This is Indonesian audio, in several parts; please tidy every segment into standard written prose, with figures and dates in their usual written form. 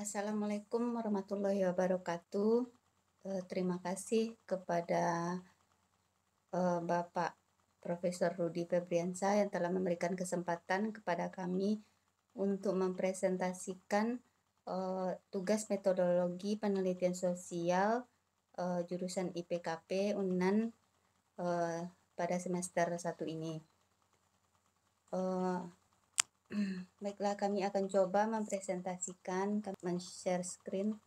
Assalamualaikum warahmatullahi wabarakatuh. Terima kasih kepada Bapak Profesor Rudi Febriansyah yang telah memberikan kesempatan kepada kami untuk mempresentasikan tugas metodologi penelitian sosial jurusan IPKP UNAN pada semester 1 ini. Baiklah, kami akan coba mempresentasikan, men-share screen.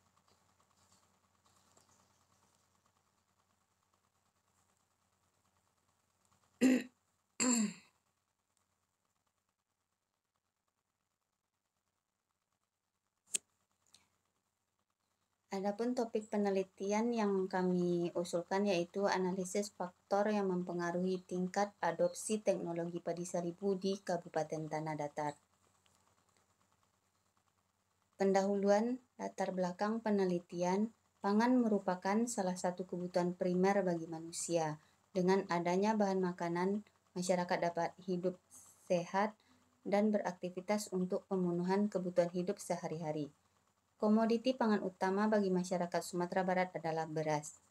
Adapun topik penelitian yang kami usulkan yaitu analisis faktor yang mempengaruhi tingkat adopsi teknologi padi salibu di Kabupaten Tanah Datar. Pendahuluan latar belakang penelitian, pangan merupakan salah satu kebutuhan primer bagi manusia. Dengan adanya bahan makanan, masyarakat dapat hidup sehat dan beraktivitas untuk pemenuhan kebutuhan hidup sehari-hari. Komoditi pangan utama bagi masyarakat Sumatera Barat adalah beras.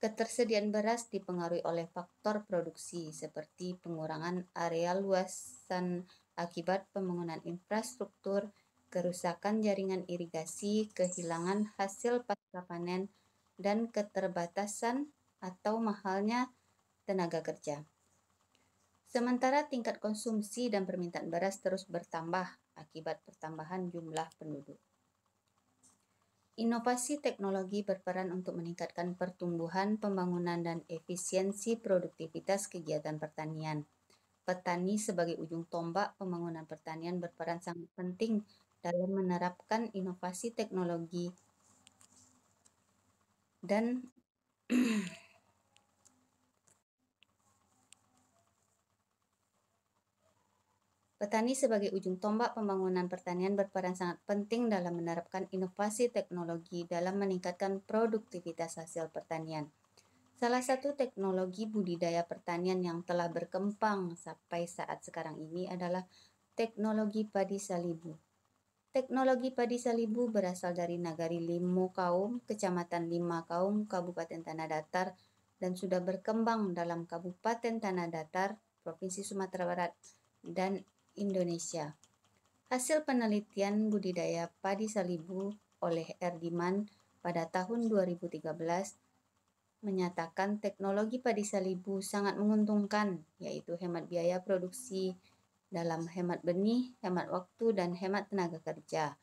Ketersediaan beras dipengaruhi oleh faktor produksi seperti pengurangan area luasan akibat pembangunan infrastruktur, kerusakan jaringan irigasi, kehilangan hasil pasca panen, dan keterbatasan atau mahalnya tenaga kerja. Sementara tingkat konsumsi dan permintaan beras terus bertambah akibat pertambahan jumlah penduduk. Inovasi teknologi berperan untuk meningkatkan pertumbuhan, pembangunan, dan efisiensi produktivitas kegiatan pertanian. Petani sebagai ujung tombak pembangunan pertanian berperan sangat penting dalam menerapkan inovasi teknologi dan Petani sebagai ujung tombak pembangunan pertanian berperan sangat penting dalam menerapkan inovasi teknologi dalam meningkatkan produktivitas hasil pertanian. Salah satu teknologi budidaya pertanian yang telah berkembang sampai saat sekarang ini adalah teknologi padi salibu. Teknologi padi salibu berasal dari Nagari Limakaum, Kecamatan Limakaum, Kabupaten Tanah Datar, dan sudah berkembang dalam Kabupaten Tanah Datar, Provinsi Sumatera Barat, dan Indonesia. Hasil penelitian budidaya padi salibu oleh Erdiman pada tahun 2013 menyatakan teknologi padi salibu sangat menguntungkan, yaitu hemat biaya produksi dalam hemat benih, hemat waktu, dan hemat tenaga kerja,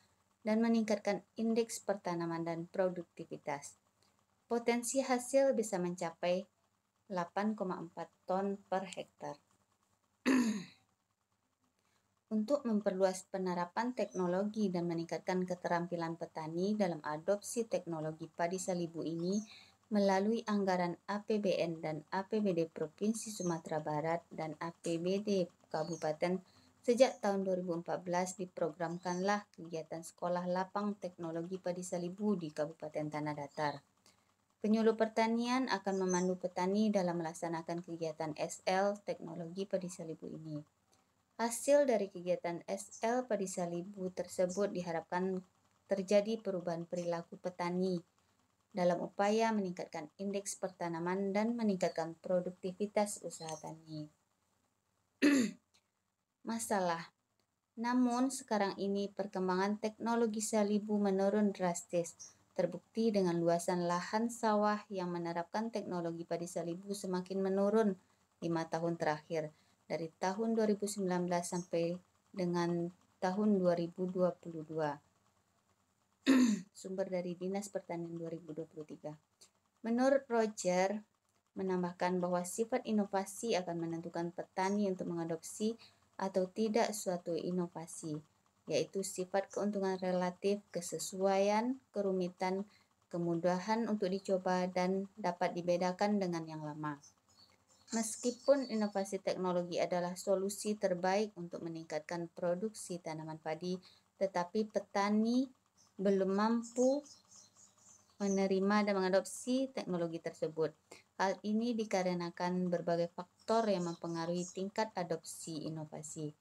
dan meningkatkan indeks pertanaman dan produktivitas. Potensi hasil bisa mencapai 8,4 ton per hektar. Untuk memperluas penerapan teknologi dan meningkatkan keterampilan petani dalam adopsi teknologi padi salibu ini melalui anggaran APBN dan APBD Provinsi Sumatera Barat dan APBD Kabupaten sejak tahun 2014 diprogramkanlah kegiatan sekolah lapang teknologi padi salibu di Kabupaten Tanah Datar. Penyuluh pertanian akan memandu petani dalam melaksanakan kegiatan SL teknologi padi salibu ini. Hasil dari kegiatan SL padi salibu tersebut diharapkan terjadi perubahan perilaku petani dalam upaya meningkatkan indeks pertanaman dan meningkatkan produktivitas usaha tani. Masalah. Namun sekarang ini perkembangan teknologi salibu menurun drastis. Terbukti dengan luasan lahan sawah yang menerapkan teknologi padi salibu semakin menurun 5 tahun terakhir, dari tahun 2019 sampai dengan tahun 2022. Sumber dari Dinas Pertanian 2023. Menurut Roger, menambahkan bahwa sifat inovasi akan menentukan petani untuk mengadopsi atau tidak suatu inovasi, yaitu sifat keuntungan relatif, kesesuaian, kerumitan, kemudahan untuk dicoba, dan dapat dibedakan dengan yang lama. Meskipun inovasi teknologi adalah solusi terbaik untuk meningkatkan produksi tanaman padi, tetapi petani belum mampu menerima dan mengadopsi teknologi tersebut. Hal ini dikarenakan berbagai faktor yang mempengaruhi tingkat adopsi inovasi,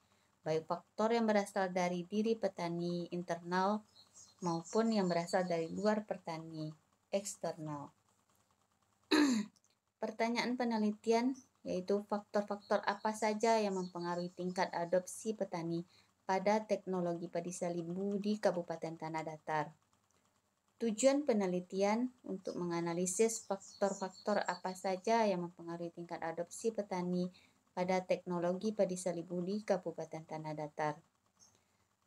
baik faktor yang berasal dari diri petani internal maupun yang berasal dari luar petani eksternal. Pertanyaan penelitian yaitu faktor-faktor apa saja yang mempengaruhi tingkat adopsi petani pada teknologi padi salibu di Kabupaten Tanah Datar. Tujuan penelitian untuk menganalisis faktor-faktor apa saja yang mempengaruhi tingkat adopsi petani pada teknologi padi salibu di Kabupaten Tanah Datar.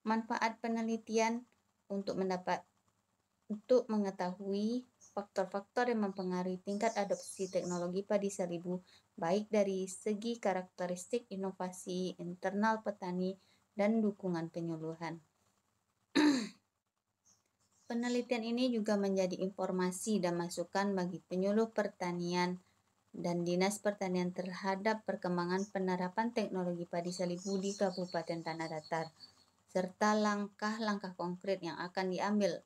Manfaat penelitian untuk mengetahui faktor-faktor yang mempengaruhi tingkat adopsi teknologi padi salibu baik dari segi karakteristik inovasi internal petani dan dukungan penyuluhan. Penelitian ini juga menjadi informasi dan masukan bagi penyuluh pertanian dan Dinas Pertanian terhadap perkembangan penerapan teknologi padi salibu di Kabupaten Tanah Datar, serta langkah-langkah konkret yang akan diambil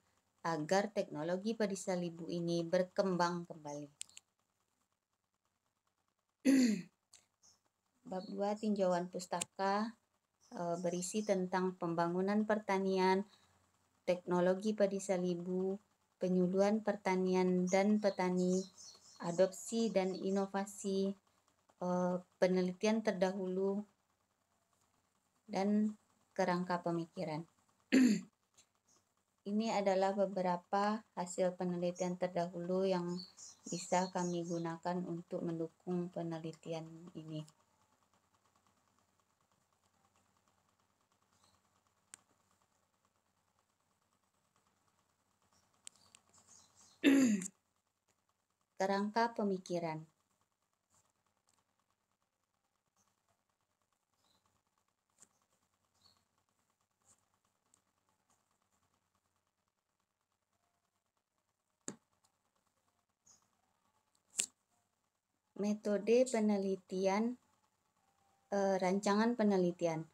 agar teknologi padi salibu ini berkembang kembali. Bab 2 tinjauan pustaka berisi tentang pembangunan pertanian, teknologi padi salibu, penyuluhan pertanian dan petani, adopsi dan inovasi, penelitian terdahulu, dan kerangka pemikiran. Ini adalah beberapa hasil penelitian terdahulu yang bisa kami gunakan untuk mendukung penelitian ini. Kerangka pemikiran. Metode penelitian, rancangan penelitian.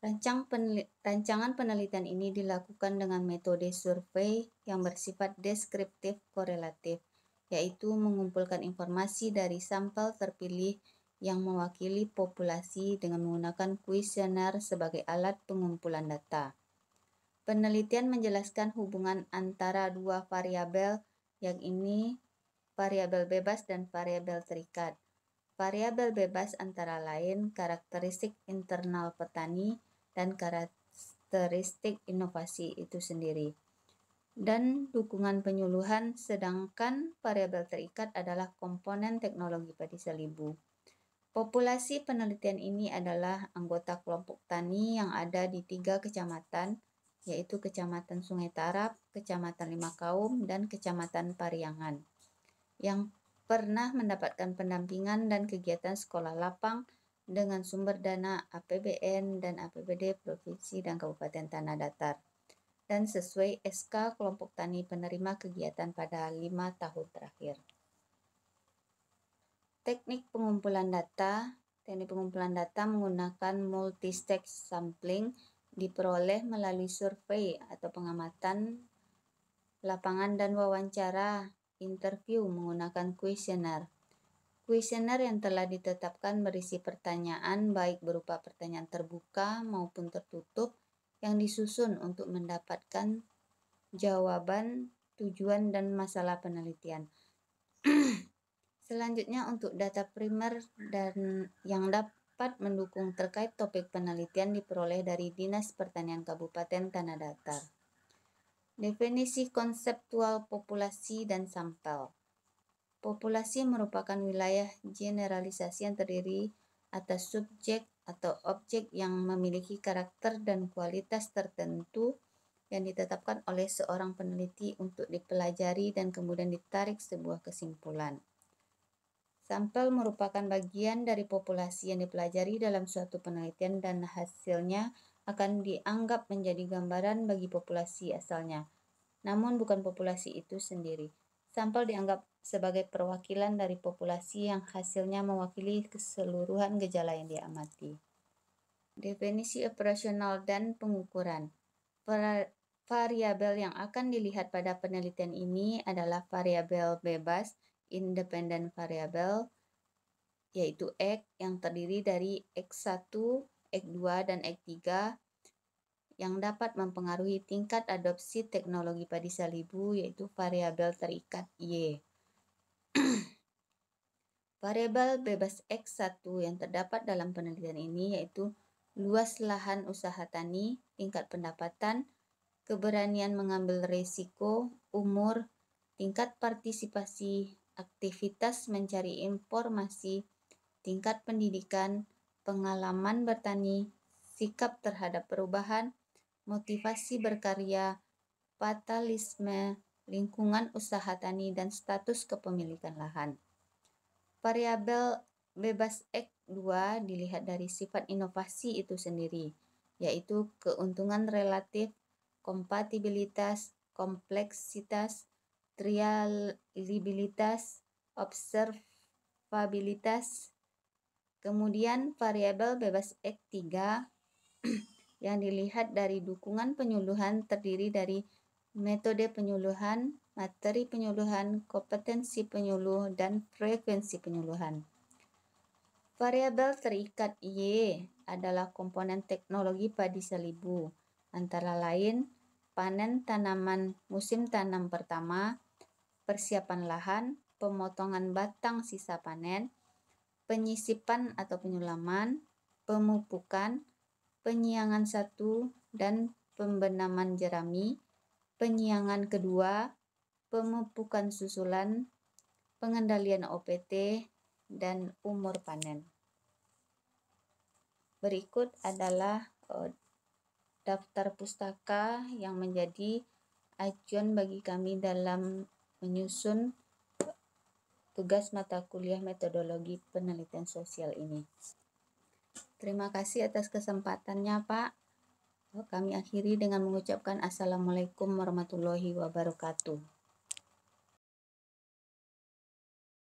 Rancangan penelitian ini dilakukan dengan metode survei yang bersifat deskriptif korelatif, yaitu mengumpulkan informasi dari sampel terpilih yang mewakili populasi dengan menggunakan kuesioner sebagai alat pengumpulan data. Penelitian menjelaskan hubungan antara dua variabel, yakni variabel bebas dan variabel terikat. Variabel bebas antara lain karakteristik internal petani dan karakteristik inovasi itu sendiri, dan dukungan penyuluhan, sedangkan variabel terikat adalah komponen teknologi padi salibu. Populasi penelitian ini adalah anggota kelompok tani yang ada di 3 kecamatan, yaitu Kecamatan Sungai Tarap, Kecamatan Limakaum, dan Kecamatan Pariangan, yang pernah mendapatkan pendampingan dan kegiatan sekolah lapang dengan sumber dana APBN dan APBD Provinsi dan Kabupaten Tanah Datar, dan sesuai SK kelompok tani penerima kegiatan pada 5 tahun terakhir. Teknik pengumpulan data. Teknik pengumpulan data menggunakan multi-stage sampling diperoleh melalui survei atau pengamatan lapangan dan wawancara interview menggunakan kuesioner. Kuesioner yang telah ditetapkan berisi pertanyaan baik berupa pertanyaan terbuka maupun tertutup yang disusun untuk mendapatkan jawaban, tujuan, dan masalah penelitian. Selanjutnya untuk data primer dan yang dapat mendukung terkait topik penelitian diperoleh dari Dinas Pertanian Kabupaten Tanah Datar. Definisi konseptual populasi dan sampel. Populasi merupakan wilayah generalisasi yang terdiri atas subjek atau objek yang memiliki karakter dan kualitas tertentu yang ditetapkan oleh seorang peneliti untuk dipelajari dan kemudian ditarik sebuah kesimpulan. Sampel merupakan bagian dari populasi yang dipelajari dalam suatu penelitian dan hasilnya akan dianggap menjadi gambaran bagi populasi asalnya, namun bukan populasi itu sendiri. Sampel dianggap sebagai perwakilan dari populasi yang hasilnya mewakili keseluruhan gejala yang diamati. Definisi operasional dan pengukuran. Variabel yang akan dilihat pada penelitian ini adalah variabel bebas, independent variable, yaitu X yang terdiri dari X1, X2, dan X3, yang dapat mempengaruhi tingkat adopsi teknologi padi salibu, yaitu variabel terikat Y. Variabel bebas X1 yang terdapat dalam penelitian ini yaitu luas lahan usaha tani, tingkat pendapatan, keberanian mengambil risiko, umur, tingkat partisipasi, aktivitas mencari informasi, tingkat pendidikan, pengalaman bertani, sikap terhadap perubahan, motivasi berkarya, fatalisme, lingkungan usaha tani, dan status kepemilikan lahan. Variabel bebas X2 dilihat dari sifat inovasi itu sendiri, yaitu keuntungan relatif, kompatibilitas, kompleksitas, trialibilitas, observabilitas. Kemudian variabel bebas X3 yang dilihat dari dukungan penyuluhan terdiri dari metode penyuluhan, materi penyuluhan, kompetensi penyuluh, dan frekuensi penyuluhan. Variabel terikat Y adalah komponen teknologi padi salibu, antara lain panen tanaman musim tanam pertama, persiapan lahan, pemotongan batang sisa panen, penyisipan atau penyulaman, pemupukan, penyiangan 1 dan pembenaman jerami, penyiangan kedua, pemupukan susulan, pengendalian OPT, dan umur panen. Berikut adalah daftar pustaka yang menjadi acuan bagi kami dalam menyusun tugas mata kuliah metodologi penelitian sosial ini. Terima kasih atas kesempatannya, Pak. Kami akhiri dengan mengucapkan Assalamualaikum warahmatullahi wabarakatuh.